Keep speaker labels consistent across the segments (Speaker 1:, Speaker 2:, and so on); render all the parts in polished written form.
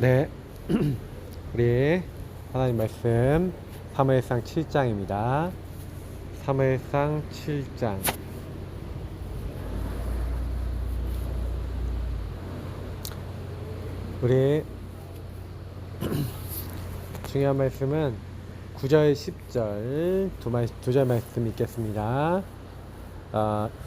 Speaker 1: 네, 우리 하나님 말씀 사무엘상 7장입니다. 사무엘상 7장. 우리 중요한 말씀은 9절 10절 두 절 말씀 읽겠습니다.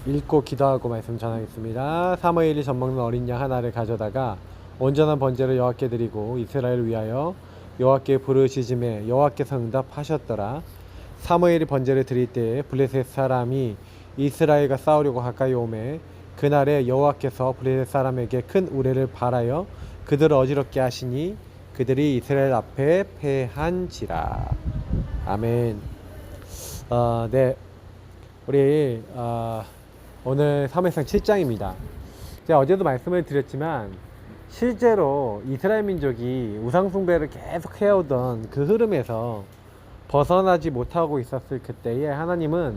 Speaker 1: 읽고 기도하고 말씀 전하겠습니다. 사무엘이 젖먹는 어린 양 하나를 가져다가 온전한 번제를 여호와께 드리고 이스라엘을 위하여 여호와께 부르시짐에 여호와께서 응답하셨더라. 사무엘이 번제를 드릴 때에 블레셋 사람이 이스라엘과 싸우려고 가까이 오매 그날에 여호와께서 블레셋 사람에게 큰 우레를 발하여 그들을 어지럽게 하시니 그들이 이스라엘 앞에 패한지라. 아멘. 네, 우리 오늘 사무엘상 7장입니다. 제가 어제도 말씀을 드렸지만 실제로 이스라엘 민족이 우상숭배를 계속 해오던 그 흐름에서 벗어나지 못하고 있었을 그때에 하나님은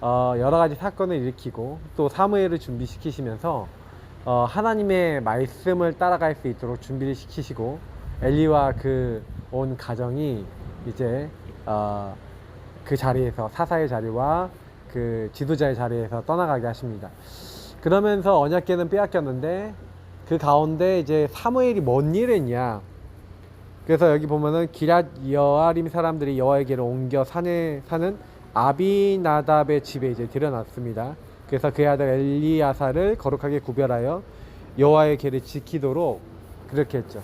Speaker 1: 여러가지 사건을 일으키고 또 사무엘을 준비시키시면서 하나님의 말씀을 따라갈 수 있도록 준비를 시키시고 엘리와 그 온 가정이 이제 그 자리에서 사사의 자리와 그 지도자의 자리에서 떠나가게 하십니다. 그러면서 언약궤는 빼앗겼는데 그 가운데 이제 사무엘이 뭔 일을 했냐. 그래서 여기 보면은 기럇 여아림 사람들이 여호와의 궤를 옮겨 산에 사는 아비나답의 집에 이제 들여놨습니다. 그래서 그의 아들 엘리야사를 거룩하게 구별하여 여호와의 궤를 지키도록 그렇게 했죠.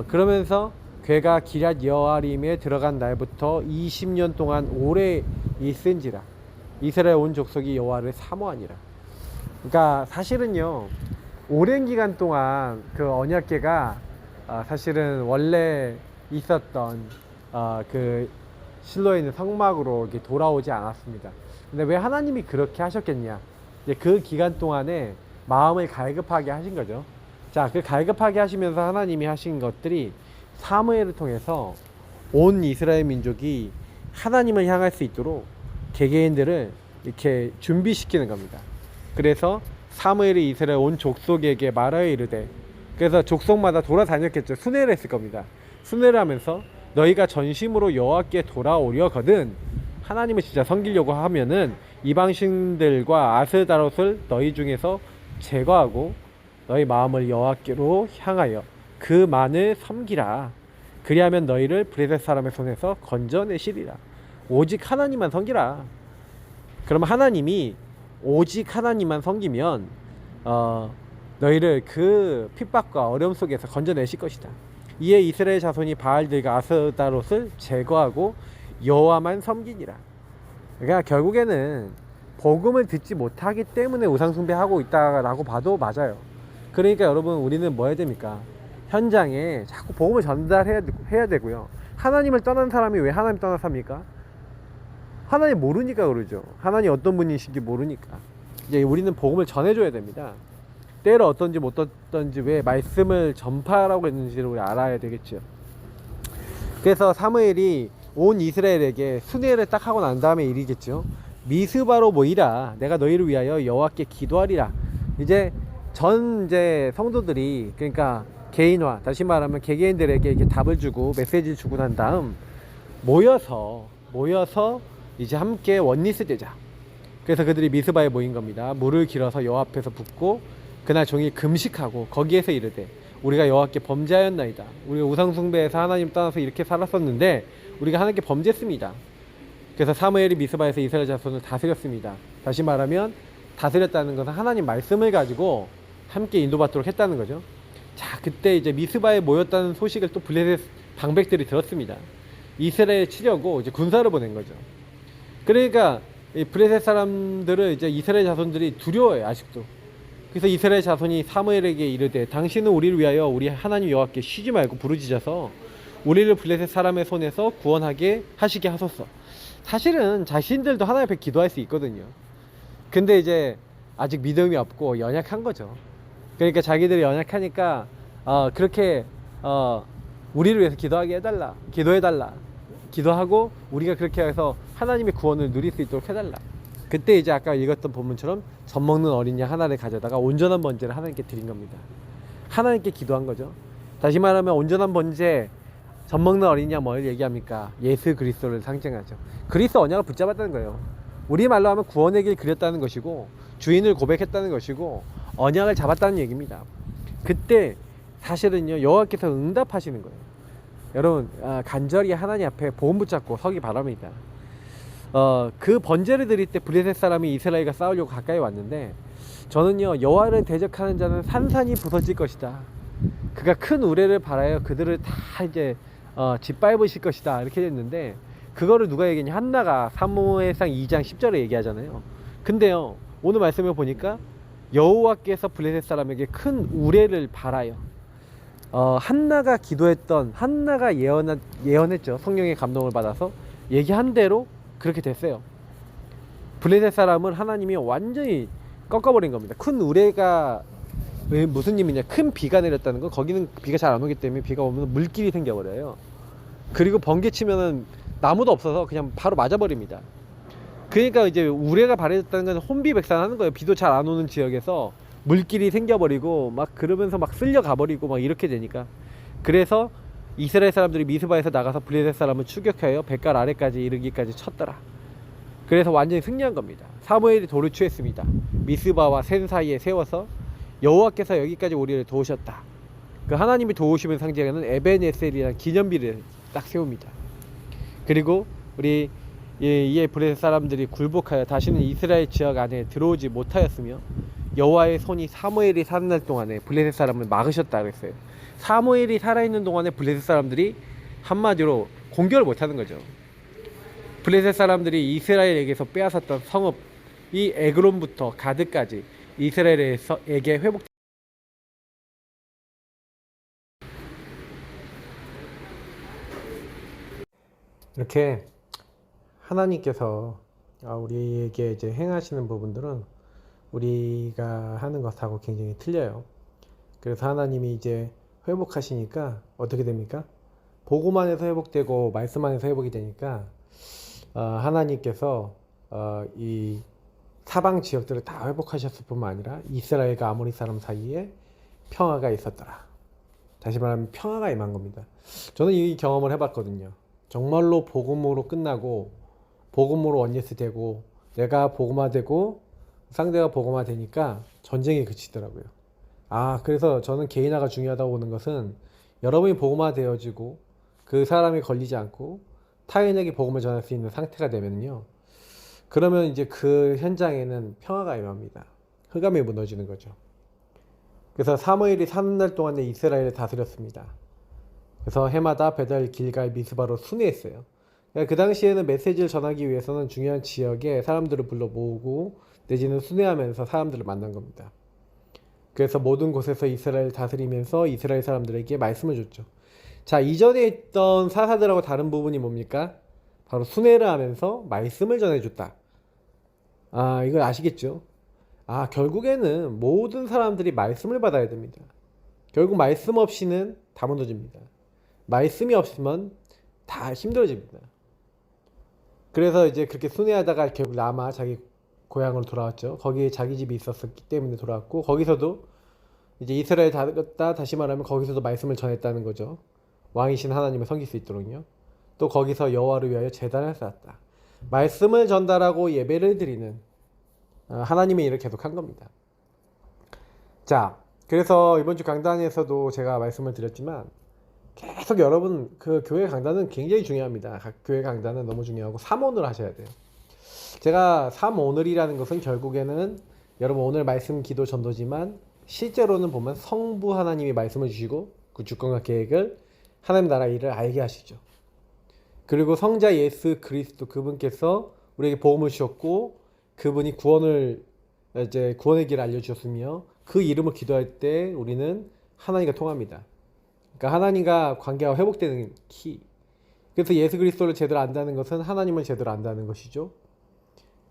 Speaker 1: 그러면서 궤가 기럇 여아림에 들어간 날부터 20년 동안 오래 있은지라 이스라엘 온 족속이 여호와를 사모하니라. 그러니까 사실은요, 오랜 기간 동안 그 언약궤가 사실은 원래 있었던 그 실로에 있는 성막으로 이렇게 돌아오지 않았습니다. 근데 왜 하나님이 그렇게 하셨겠냐? 이제 그 기간 동안에 마음을 갈급하게 하신 거죠. 자, 그 갈급하게 하시면서 하나님이 하신 것들이 사무엘을 통해서 온 이스라엘 민족이 하나님을 향할 수 있도록 개개인들을 이렇게 준비시키는 겁니다. 그래서 사무엘이 이스라엘 온 족속에게 말하여 이르되, 그래서 족속마다 돌아다녔겠죠. 순회를 했을 겁니다. 순회를 하면서 너희가 전심으로 여호와께 돌아오려거든 하나님을 진짜 섬기려고 하면은 이방신들과 아스다롯을 너희 중에서 제거하고 너희 마음을 여호와께로 향하여 그만을 섬기라. 그리하면 너희를 블레셋 사람의 손에서 건져내시리라. 오직 하나님만 섬기라. 그러면 하나님이 오직 하나님만 섬기면 너희를 그 핍박과 어려움 속에서 건져내실 것이다. 이에 이스라엘 자손이 바알들과 아스다롯을 제거하고 여호와만 섬기니라. 그러니까 결국에는 복음을 듣지 못하기 때문에 우상숭배하고 있다라고 봐도 맞아요. 그러니까 여러분, 우리는 뭐 해야 됩니까? 현장에 자꾸 복음을 전달해야 되고요. 하나님을 떠난 사람이 왜 하나님 떠나 삽니까? 하나님 모르니까 그러죠. 하나님 어떤 분이신지 모르니까. 이제 우리는 복음을 전해줘야 됩니다. 때를 어떤지 못 어떤지 왜 말씀을 전파하라고 했는지를 우리 알아야 되겠죠. 그래서 사무엘이 온 이스라엘에게 순회를 딱 하고 난 다음에 일이겠죠. 미스바로 모이라. 내가 너희를 위하여 여호와께 기도하리라. 이제 성도들이, 그러니까 개인화, 다시 말하면 개개인들에게 이렇게 답을 주고 메시지를 주고 난 다음 모여서 이제 함께 원리스 되자. 그래서 그들이 미스바에 모인 겁니다. 물을 길어서 여호와 앞에서 붓고 그날 종일 금식하고 거기에서 이르되, 우리가 여호와께 범죄하였나이다. 우리가 우상숭배에서 하나님 떠나서 이렇게 살았었는데 우리가 하나님께 범죄했습니다. 그래서 사무엘이 미스바에서 이스라엘 자손을 다스렸습니다. 다시 말하면 다스렸다는 것은 하나님 말씀을 가지고 함께 인도받도록 했다는 거죠. 자, 그때 이제 미스바에 모였다는 소식을 또 블레셋 방백들이 들었습니다. 이스라엘 치려고 이제 군사를 보낸 거죠. 그러니까 이 블레셋 사람들을 이제 이스라엘 자손들이 두려워해요, 아직도. 그래서 이스라엘 자손이 사무엘에게 이르되, 당신은 우리를 위하여 우리 하나님 여호와께 쉬지 말고 부르짖어서 우리를 블레셋 사람의 손에서 구원하게 하시게 하소서. 사실은 자신들도 하나님 앞에 기도할 수 있거든요. 근데 이제 아직 믿음이 없고 연약한 거죠. 그러니까 자기들이 연약하니까 그렇게 우리를 위해서 기도하게 해달라, 기도해달라, 기도하고 우리가 그렇게 해서 하나님의 구원을 누릴 수 있도록 해달라. 그때 이제 아까 읽었던 본문처럼 젖먹는 어린 양 하나를 가져다가 온전한 번제를 하나님께 드린 겁니다. 하나님께 기도한 거죠. 다시 말하면 온전한 번제, 젖먹는 어린 양 뭘 얘기합니까? 예수 그리스도를 상징하죠. 그리스도 언약을 붙잡았다는 거예요. 우리말로 하면 구원의 길 그렸다는 것이고, 주인을 고백했다는 것이고, 언약을 잡았다는 얘기입니다. 그때 사실은요, 여호와께서 응답하시는 거예요. 여러분, 간절히 하나님 앞에 보험 붙잡고 서기 바랍니다. 그 번제를 드릴 때 블레셋 사람이 이스라엘과 싸우려고 가까이 왔는데, 저는요, 여호와를 대적하는 자는 산산이 부서질 것이다. 그가 큰 우레를 바라여 그들을 다 이제 짓밟으실 것이다, 이렇게 됐는데, 그거를 누가 얘기했냐? 한나가 사무엘상 2장 10절에 얘기하잖아요. 근데요, 오늘 말씀을 보니까 여호와께서 블레셋 사람에게 큰 우레를 바라여, 한나가 기도했던, 한나가 예언했죠. 성령의 감동을 받아서 얘기한 대로 그렇게 됐어요. 블레셋 사람을 하나님이 완전히 꺾어버린 겁니다. 큰 우레가 무슨 의미냐? 큰 비가 내렸다는 거. 거기는 비가 잘 안 오기 때문에 비가 오면 물길이 생겨버려요. 그리고 번개 치면은 나무도 없어서 그냥 바로 맞아버립니다. 그러니까 이제 우레가 발해졌다는 건 혼비백산하는 거예요. 비도 잘 안 오는 지역에서 물길이 생겨버리고 막 그러면서 막 쓸려가버리고 막 이렇게 되니까. 그래서 이스라엘 사람들이 미스바에서 나가서 블레셋 사람을 추격하여 뱃갈 아래까지 이르기까지 쳤더라. 그래서 완전히 승리한 겁니다. 사무엘이 돌을 취했습니다. 미스바와 센 사이에 세워서 여호와께서 여기까지 우리를 도우셨다. 그 하나님이 도우심을 상징하는 에벤에셀이라는 기념비를 딱 세웁니다. 그리고 우리 이에 블레셋 사람들이 굴복하여 다시는 이스라엘 지역 안에 들어오지 못하였으며, 여호와의 손이 사무엘이 사는 날 동안에 블레셋 사람을 막으셨다 그랬어요. 사무엘이 살아있는 동안에 블레셋 사람들이 한마디로 공격을 못하는 거죠. 블레셋 사람들이 이스라엘에게서 빼앗았던 성읍, 이 에그론부터 가드까지 이스라엘에게 회복. 이렇게 하나님께서 우리에게 이제 행하시는 부분들은 우리가 하는 것하고 굉장히 틀려요. 그래서 하나님이 이제 회복하시니까 어떻게 됩니까? 복음 안에서 회복되고 말씀 안에서 회복이 되니까 하나님께서 이 사방 지역들을 다 회복하셨을 뿐만 아니라 이스라엘과 아모리 사람 사이에 평화가 있었더라. 다시 말하면 평화가 임한 겁니다. 저는 이 경험을 해봤거든요. 정말로 복음으로 끝나고 복음으로 원예스 되고 내가 복음화 되고 상대가 복음화 되니까 전쟁이 그치더라고요. 그래서 저는 개인화가 중요하다고 보는 것은, 여러분이 복음화 되어지고 그 사람이 걸리지 않고 타인에게 복음을 전할 수 있는 상태가 되면요, 그러면 이제 그 현장에는 평화가 임합니다. 흑암이 무너지는 거죠. 그래서 사무엘이 사는 날 동안에 이스라엘을 다스렸습니다. 그래서 해마다 베델, 길갈, 미스바로 순회했어요. 그 당시에는 메시지를 전하기 위해서는 중요한 지역에 사람들을 불러 모으고 내지는 순회하면서 사람들을 만난 겁니다. 그래서 모든 곳에서 이스라엘을 다스리면서 이스라엘 사람들에게 말씀을 줬죠. 자, 이전에 있던 사사들하고 다른 부분이 뭡니까? 바로 순회를 하면서 말씀을 전해줬다. 이걸 아시겠죠? 결국에는 모든 사람들이 말씀을 받아야 됩니다. 결국 말씀 없이는 다 무너집니다. 말씀이 없으면 다 힘들어집니다. 그래서 이제 그렇게 순회하다가 결국 라마, 자기 고향으로 돌아왔죠. 거기에 자기 집이 있었기 때문에 돌아왔고, 거기서도 이제 이스라엘 다스렸다, 다시 말하면 거기서도 말씀을 전했다는 거죠. 왕이신 하나님을 섬길 수 있도록요. 또 거기서 여호와를 위하여 제단을 쌓았다. 말씀을 전달하고 예배를 드리는 하나님의 일을 계속한 겁니다. 자, 그래서 이번 주 강단에서도 제가 말씀을 드렸지만, 계속 여러분 그 교회 강단은 굉장히 중요합니다. 각 교회 강단은 너무 중요하고 삼오늘 하셔야 돼요. 제가 삼오늘이라는 것은 결국에는 여러분 오늘 말씀, 기도, 전도지만 실제로는 보면 성부 하나님이 말씀을 주시고 그 주권과 계획을 하나님 나라 일을 알게 하시죠. 그리고 성자 예수 그리스도, 그분께서 우리에게 복음을 주셨고 그분이 구원의 길을 알려주셨으며 그 이름을 기도할 때 우리는 하나님과 통합니다. 그러니까 하나님과 관계가 회복되는 키. 그래서 예수 그리스도를 제대로 안다는 것은 하나님을 제대로 안다는 것이죠.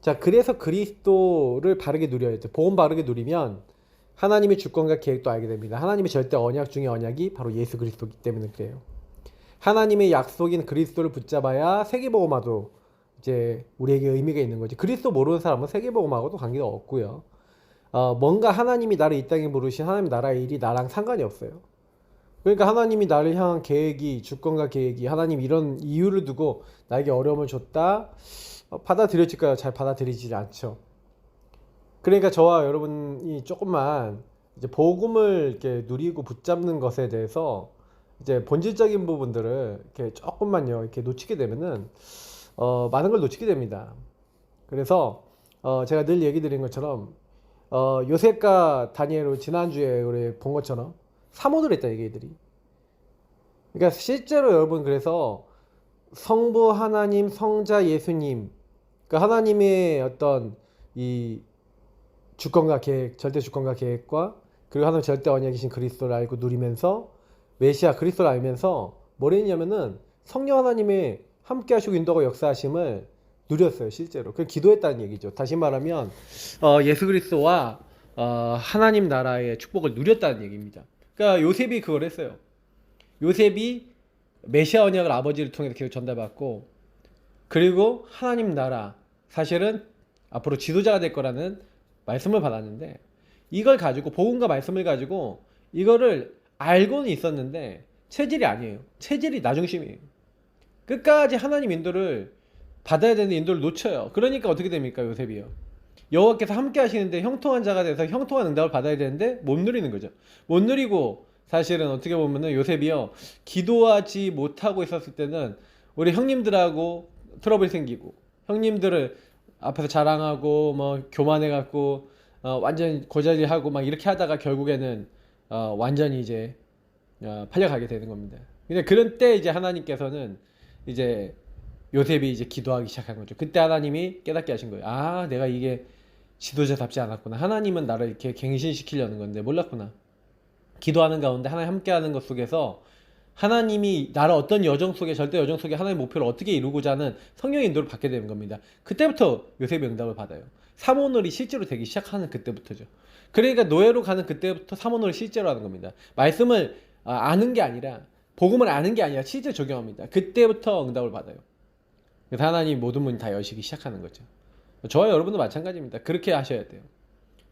Speaker 1: 자, 그래서 그리스도를 바르게 누려야 돼. 복음 바르게 누리면 하나님의 주권과 계획도 알게 됩니다. 하나님의 절대 언약 중에 언약이 바로 예수 그리스도이기 때문에 그래요. 하나님의 약속인 그리스도를 붙잡아야 세계복음화도 이제 우리에게 의미가 있는 거지. 그리스도 모르는 사람은 세계복음화하고도 관계가 없고요. 뭔가 하나님이 나를 이 땅에 부르신 하나님 나라의 일이 나랑 상관이 없어요. 그러니까 하나님이 나를 향한 계획이, 주권과 계획이, 하나님 이런 이유를 두고 나에게 어려움을 줬다. 받아들여질까요? 잘 받아들이지 않죠. 그러니까 저와 여러분이 조금만 이제 복음을 이렇게 누리고 붙잡는 것에 대해서 이제 본질적인 부분들을 이렇게 조금만요 이렇게 놓치게 되면은 많은 걸 놓치게 됩니다. 그래서 제가 늘 얘기 드린 것처럼 요셉과 다니엘을 지난주에 우리 본 것처럼 사모를 했다 얘기들이. 그러니까 실제로 여러분 그래서 성부 하나님, 성자 예수님, 그러니까 하나님의 어떤 이 주권과 계획, 절대 주권과 계획과 그리고 하나님 절대 언약이신 그리스도를 알고 누리면서 메시아 그리스도를 알면서 뭘 했냐면은 성령 하나님의 함께 하시고 인도하고 역사하심을 누렸어요 실제로. 그 기도했다는 얘기죠. 다시 말하면 예수 그리스도와 하나님 나라의 축복을 누렸다는 얘기입니다. 그러니까 요셉이 그걸 했어요. 요셉이 메시아 언약을 아버지를 통해서 계속 전달받고 그리고 하나님 나라 사실은 앞으로 지도자가 될 거라는 말씀을 받았는데 이걸 가지고 복음과 말씀을 가지고 이거를 알고는 있었는데 체질이 아니에요. 체질이 나중심이에요. 끝까지 하나님 인도를 받아야 되는 인도를 놓쳐요. 그러니까 어떻게 됩니까 요셉이요. 여호와께서 함께 하시는데 형통한 자가 돼서 형통한 응답을 받아야 되는데 못 누리는 거죠. 못 누리고 사실은 어떻게 보면은 요셉이요 기도하지 못하고 있었을 때는 우리 형님들하고 트러블 생기고 형님들을 앞에서 자랑하고 뭐 교만해 갖고 완전 고자질하고 막 이렇게 하다가 결국에는 완전히 이제 팔려가게 되는 겁니다. 근데 그런 때 이제 하나님께서는 이제 요셉이 이제 기도하기 시작한 거죠. 그때 하나님이 깨닫게 하신 거예요. 아, 내가 이게 지도자답지 않았구나. 하나님은 나를 이렇게 갱신시키려는 건데 몰랐구나. 기도하는 가운데 하나님 함께하는 것 속에서 하나님이 나를 어떤 여정 속에 절대 여정 속에 하나님의 목표를 어떻게 이루고자 하는 성령의 인도를 받게 되는 겁니다. 그때부터 요셉의 응답을 받아요. 사모놀이 실제로 되기 시작하는 그때부터죠. 그러니까 노예로 가는 그때부터 사모놀이 실제로 하는 겁니다. 말씀을 아는 게 아니라 복음을 아는 게 아니라 실제 적용합니다. 그때부터 응답을 받아요. 그래서 하나님 모든 문이 다 여시기 시작하는 거죠. 저와 여러분도 마찬가지입니다. 그렇게 하셔야 돼요.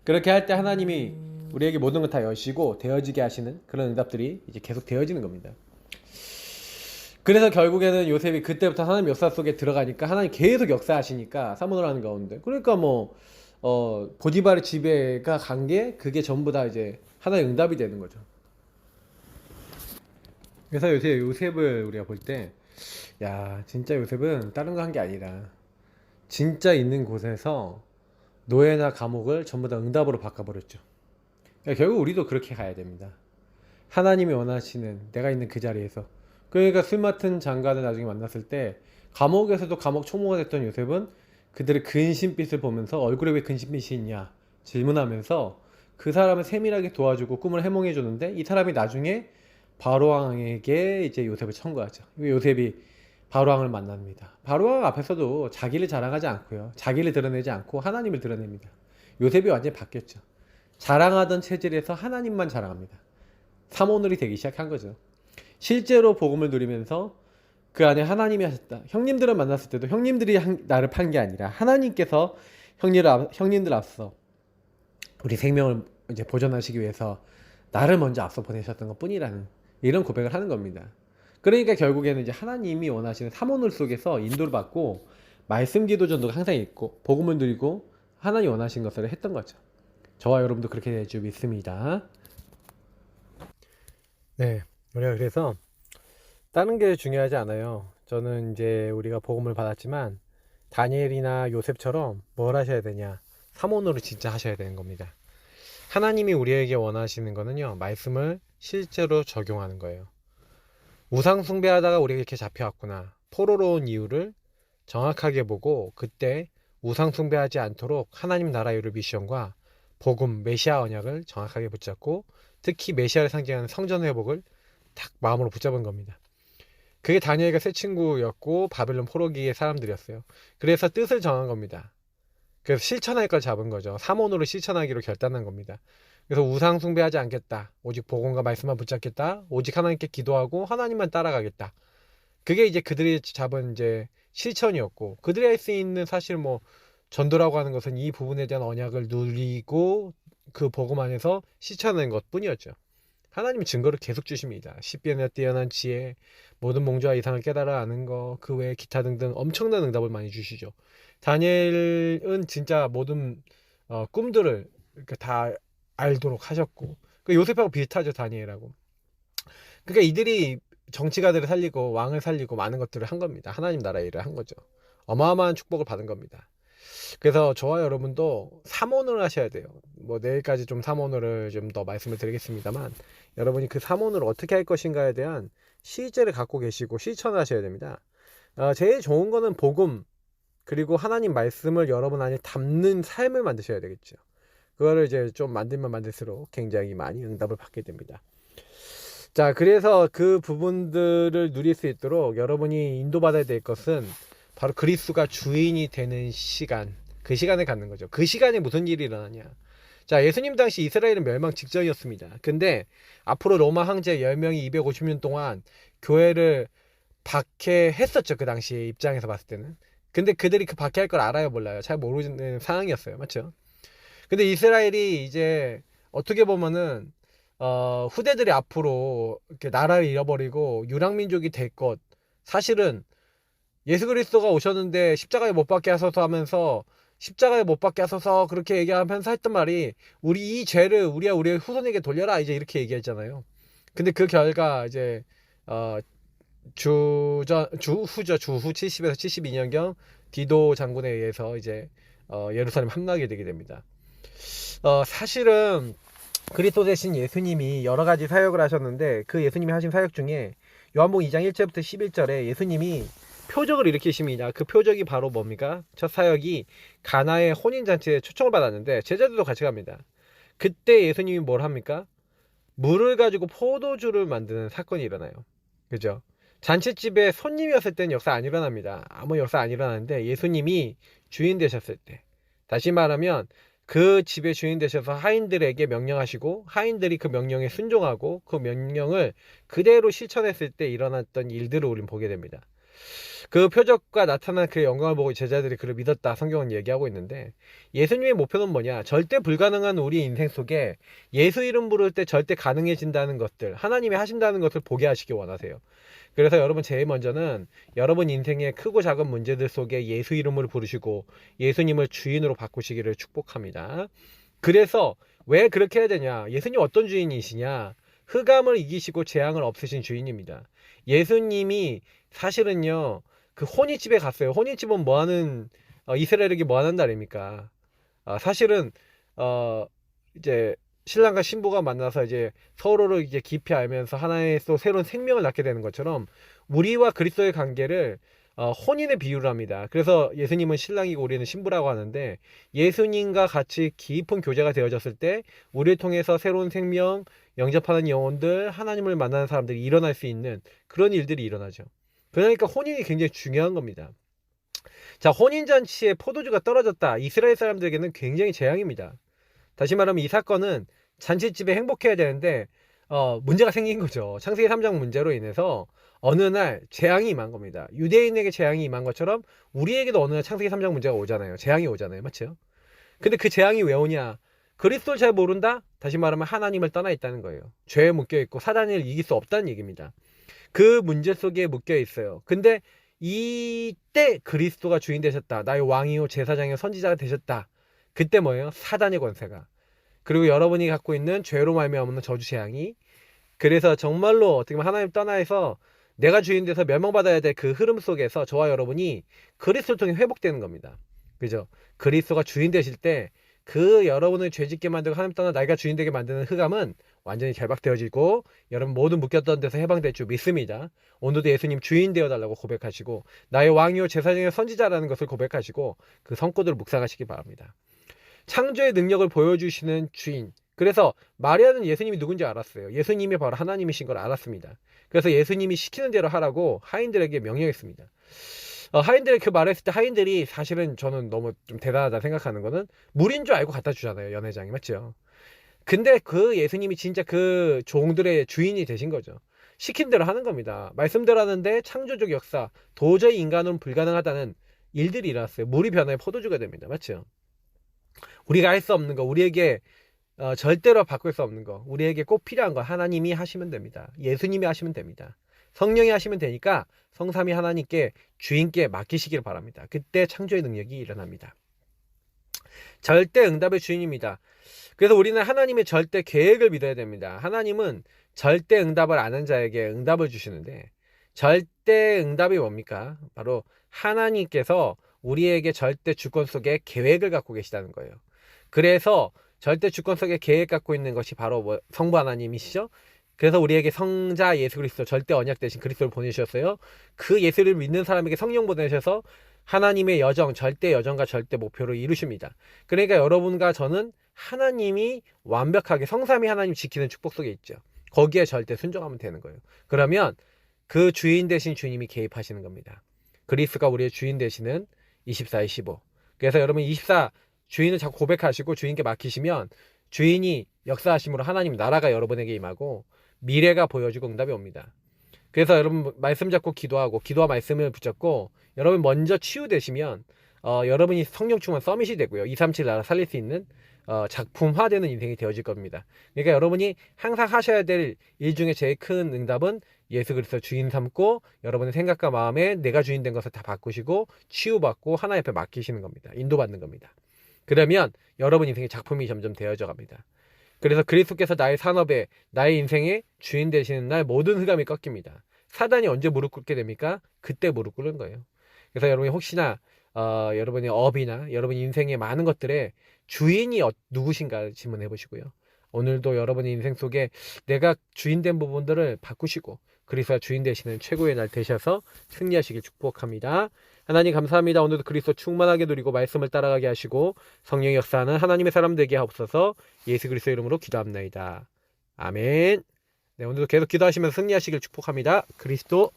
Speaker 1: 그렇게 할 때 하나님이 우리에게 모든 걸 다 여시고 되어지게 하시는 그런 응답들이 이제 계속 되어지는 겁니다. 그래서 결국에는 요셉이 그때부터 하나님 역사 속에 들어가니까 하나님 계속 역사하시니까 사모를 하는 가운데 그러니까 뭐 보디발의 지배가 간 게 그게 전부 다 이제 하나의 응답이 되는 거죠. 그래서 요새 요셉을 우리가 볼 때 야 진짜 요셉은 다른 거 한 게 아니라 진짜 있는 곳에서 노예나 감옥을 전부 다 응답으로 바꿔버렸죠. 그러니까 결국 우리도 그렇게 가야 됩니다. 하나님이 원하시는 내가 있는 그 자리에서. 그러니까 술 맡은 장관을 나중에 만났을 때 감옥에서도 감옥 총무가 됐던 요셉은 그들의 근심빛을 보면서 얼굴에 왜 근심빛이 있냐 질문하면서 그 사람을 세밀하게 도와주고 꿈을 해몽해 주는데 이 사람이 나중에 바로왕에게 이제 요셉을 청구하죠. 요셉이 바로왕을 만납니다. 바로왕 앞에서도 자기를 자랑하지 않고요. 자기를 드러내지 않고 하나님을 드러냅니다. 요셉이 완전히 바뀌었죠. 자랑하던 체질에서 하나님만 자랑합니다. 사모놀이 되기 시작한 거죠. 실제로 복음을 누리면서 그 안에 하나님이 하셨다. 형님들을 만났을 때도 형님들이 나를 판 게 아니라 하나님께서 형님들 앞서 우리 생명을 이제 보존하시기 위해서 나를 먼저 앞서 보내셨던 것 뿐이라는 이런 고백을 하는 겁니다. 그러니까 결국에는 이제 하나님이 원하시는 사모놀 속에서 인도를 받고 말씀 기도 전도가 항상 있고 복음을 누리고 하나님 원하신 것을 했던 거죠. 저와 여러분도 그렇게 될 줄 믿습니다. 네, 우리가 그래서 다른 게 중요하지 않아요. 저는 이제 우리가 복음을 받았지만 다니엘이나 요셉처럼 뭘 하셔야 되냐? 사모노를 진짜 하셔야 되는 겁니다. 하나님이 우리에게 원하시는 거는요, 말씀을 실제로 적용하는 거예요. 우상 숭배하다가 우리가 이렇게 잡혀왔구나. 포로로운 이유를 정확하게 보고 그때 우상 숭배하지 않도록 하나님 나라 이루 미션과 복음, 메시아 언약을 정확하게 붙잡고 특히 메시아를 상징하는 성전 회복을 딱 마음으로 붙잡은 겁니다. 그게 다니엘과 새 친구였고 바벨론 포로기의 사람들이었어요. 그래서 뜻을 정한 겁니다. 그래서 실천할 걸 잡은 거죠. 사모노를 실천하기로 결단한 겁니다. 그래서 우상 숭배하지 않겠다. 오직 복음과 말씀만 붙잡겠다. 오직 하나님께 기도하고 하나님만 따라가겠다. 그게 이제 그들이 잡은 이제 실천이었고 그들이 할 수 있는 사실 뭐 전도라고 하는 것은 이 부분에 대한 언약을 누리고 그 복음 안에서 실천하는 것 뿐이었죠. 하나님이 증거를 계속 주십니다. 십변에 뛰어난 지혜, 모든 몽조와 이상을 깨달아 아는 거, 그 외에 기타 등등 엄청난 응답을 많이 주시죠. 다니엘은 진짜 모든 꿈들을 이렇게 다 알도록 하셨고, 그 요셉하고 비슷하죠, 다니엘하고. 그러니까 이들이 정치가들을 살리고 왕을 살리고 많은 것들을 한 겁니다. 하나님 나라 일을 한 거죠. 어마어마한 축복을 받은 겁니다. 그래서 저와 여러분도 삼원을 하셔야 돼요. 뭐 내일까지 좀 삼원을 좀 더 말씀을 드리겠습니다만, 여러분이 그 삼원을 어떻게 할 것인가에 대한 실제를 갖고 계시고 실천을 하셔야 됩니다. 제일 좋은 거는 복음, 그리고 하나님 말씀을 여러분 안에 담는 삶을 만드셔야 되겠죠. 그거를 이제 좀 만들면 만들수록 굉장히 많이 응답을 받게 됩니다. 자, 그래서 그 부분들을 누릴 수 있도록 여러분이 인도받아야 될 것은 바로 그리스도가 주인이 되는 시간, 그 시간을 갖는 거죠. 그 시간에 무슨 일이 일어나냐. 자, 예수님 당시 이스라엘은 멸망 직전이었습니다. 근데 앞으로 로마 황제 10명이 250년 동안 교회를 박해했었죠. 그 당시 입장에서 봤을 때는. 근데 그들이 그 박해할 걸 알아요, 몰라요? 잘 모르는 상황이었어요. 맞죠? 근데 이스라엘이 이제 어떻게 보면은 후대들이 앞으로 이렇게 나라를 잃어버리고 유랑민족이 될 것, 사실은 예수 그리스도가 오셨는데 십자가에 못 박게 하소서 하면서, 십자가에 못 박게 하소서 그렇게 얘기하면서 했던 말이, 우리 이 죄를 우리의 후손에게 돌려라, 이제 이렇게 얘기했잖아요. 근데 그 결과 이제 주후 70에서 72년경 디도 장군에 의해서 이제 예루살렘 함락이 되게 됩니다. 사실은 그리스도 대신 예수님이 여러 가지 사역을 하셨는데, 그 예수님이 하신 사역 중에 요한복음 2장 1절부터 11절에 예수님이 표적을 일으키십니다. 그 표적이 바로 뭡니까? 첫 사역이 가나의 혼인잔치에 초청을 받았는데 제자들도 같이 갑니다. 그때 예수님이 뭘 합니까? 물을 가지고 포도주를 만드는 사건이 일어나요. 그죠? 잔치집에 손님이었을 때는 역사 안 일어납니다. 아무 역사 안 일어나는데 예수님이 주인 되셨을 때, 다시 말하면 그 집의 주인 되셔서 하인들에게 명령하시고 하인들이 그 명령에 순종하고 그 명령을 그대로 실천했을 때 일어났던 일들을 우리는 보게 됩니다. 그 표적과 나타난 그의 영광을 보고 제자들이 그를 믿었다, 성경은 얘기하고 있는데, 예수님의 목표는 뭐냐? 절대 불가능한 우리 인생 속에 예수 이름 부를 때 절대 가능해진다는 것들, 하나님이 하신다는 것을 보게 하시기 원하세요. 그래서 여러분, 제일 먼저는 여러분 인생의 크고 작은 문제들 속에 예수 이름을 부르시고 예수님을 주인으로 바꾸시기를 축복합니다. 그래서 왜 그렇게 해야 되냐? 예수님 어떤 주인이시냐? 흑암을 이기시고 재앙을 없애신 주인입니다. 예수님이 사실은요, 그 혼인집에 갔어요. 혼인집은 뭐하는, 이스라엘에게 뭐하는 날입니까? 사실은 이제 신랑과 신부가 만나서 이제 서로를 이제 깊이 알면서 하나의 또 새로운 생명을 낳게 되는 것처럼, 우리와 그리스도의 관계를 혼인의 비유를 합니다. 그래서 예수님은 신랑이고 우리는 신부라고 하는데, 예수님과 같이 깊은 교제가 되어졌을 때 우리를 통해서 새로운 생명, 영접하는 영혼들, 하나님을 만나는 사람들이 일어날 수 있는 그런 일들이 일어나죠. 그러니까 혼인이 굉장히 중요한 겁니다. 자, 혼인잔치에 포도주가 떨어졌다. 이스라엘 사람들에게는 굉장히 재앙입니다. 다시 말하면 이 사건은 잔치집에 행복해야 되는데 문제가 생긴 거죠. 창세기 3장 문제로 인해서 어느 날 재앙이 임한 겁니다. 유대인에게 재앙이 임한 것처럼 우리에게도 어느 날 창세기 3장 문제가 오잖아요. 재앙이 오잖아요. 맞죠? 근데 그 재앙이 왜 오냐? 그리스도를 잘 모른다? 다시 말하면 하나님을 떠나 있다는 거예요. 죄에 묶여 있고 사단을 이길 수 없다는 얘기입니다. 그 문제 속에 묶여 있어요. 근데 이때 그리스도가 주인 되셨다. 나의 왕이요 제사장이요 선지자가 되셨다. 그때 뭐예요? 사단의 권세가, 그리고 여러분이 갖고 있는 죄로 말미암는 저주 재앙이, 그래서 정말로 어떻게 보면 하나님 떠나서 내가 주인 돼서 멸망받아야 될 그 흐름 속에서 저와 여러분이 그리스도를 통해 회복되는 겁니다. 그죠? 그리스도가 주인 되실 때 그 여러분을 죄짓게 만들고 하나님 떠나 나이가 주인 되게 만드는 흑암은 완전히 결박되어지고 여러분 모든 묶였던 데서 해방될 줄 믿습니다. 오늘도 예수님 주인 되어달라고 고백하시고 나의 왕이요 제사장의 선지자라는 것을 고백하시고 그 성고들을 묵상하시기 바랍니다. 창조의 능력을 보여주시는 주인. 그래서 마리아는 예수님이 누군지 알았어요. 예수님이 바로 하나님이신 걸 알았습니다. 그래서 예수님이 시키는 대로 하라고 하인들에게 명령했습니다. 하인들에게 그 말했을 때 하인들이, 사실은 저는 너무 좀 대단하다 생각하는 거는, 물인 줄 알고 갖다 주잖아요, 연회장이. 맞죠? 근데 그 예수님이 진짜 그 종들의 주인이 되신 거죠. 시킨 대로 하는 겁니다. 말씀대로 하는데 창조적 역사, 도저히 인간은 불가능하다는 일들이 일어났어요. 물이 변화해 포도주가 됩니다. 맞죠? 우리가 할 수 없는 거, 우리에게 절대로 바꿀 수 없는 거, 우리에게 꼭 필요한 거 하나님이 하시면 됩니다. 예수님이 하시면 됩니다. 성령이 하시면 되니까 성삼위 하나님께 주인께 맡기시길 바랍니다. 그때 창조의 능력이 일어납니다. 절대 응답의 주인입니다. 그래서 우리는 하나님의 절대 계획을 믿어야 됩니다. 하나님은 절대 응답을 아는 자에게 응답을 주시는데, 절대 응답이 뭡니까? 바로 하나님께서 우리에게 절대 주권 속에 계획을 갖고 계시다는 거예요. 그래서 절대 주권 속에 계획 갖고 있는 것이 바로 성부 하나님이시죠. 그래서 우리에게 성자 예수 그리스도 절대 언약 대신 그리스도를 보내주셨어요. 그 예수를 믿는 사람에게 성령 보내셔서 하나님의 여정, 절대 여정과 절대 목표를 이루십니다. 그러니까 여러분과 저는 하나님이 완벽하게 성삼위 하나님 지키는 축복 속에 있죠. 거기에 절대 순종하면 되는 거예요. 그러면 그 주인 대신 주님이 개입하시는 겁니다. 그리스도가 우리의 주인 되시는 24-25. 그래서 여러분 24 주인을 자꾸 고백하시고 주인께 맡기시면 주인이 역사하심으로 하나님 나라가 여러분에게 임하고 미래가 보여지고 응답이 옵니다. 그래서 여러분 말씀 잡고 기도하고 기도와 말씀을 붙잡고 여러분 먼저 치유되시면 여러분이 성령 충만 서밋이 되고요. 237 나라 살릴 수 있는 작품화되는 인생이 되어질 겁니다. 그러니까 여러분이 항상 하셔야 될 일 중에 제일 큰 응답은 예수 그리스도 주인 삼고 여러분의 생각과 마음에 내가 주인 된 것을 다 바꾸시고 치유받고 하나님 앞에 맡기시는 겁니다. 인도받는 겁니다. 그러면 여러분 인생의 작품이 점점 되어져 갑니다. 그래서 그리스도께서 나의 산업에 나의 인생의 주인 되시는 날 모든 흑암이 꺾입니다. 사단이 언제 무릎 꿇게 됩니까? 그때 무릎 꿇는 거예요. 그래서 여러분이 혹시나 여러분의 업이나 여러분 인생의 많은 것들의 주인이 누구신가 질문해 보시고요. 오늘도 여러분의 인생 속에 내가 주인된 부분들을 바꾸시고 그리스도가 주인 되시는 최고의 날 되셔서 승리하시길 축복합니다. 하나님 감사합니다. 오늘도 그리스도 충만하게 누리고 말씀을 따라가게 하시고 성령의 역사하는 하나님의 사람 되게 하옵소서. 예수 그리스도 이름으로 기도합나이다. 아멘. 네, 오늘도 계속 기도하시면서 승리하시길 축복합니다. 그리스도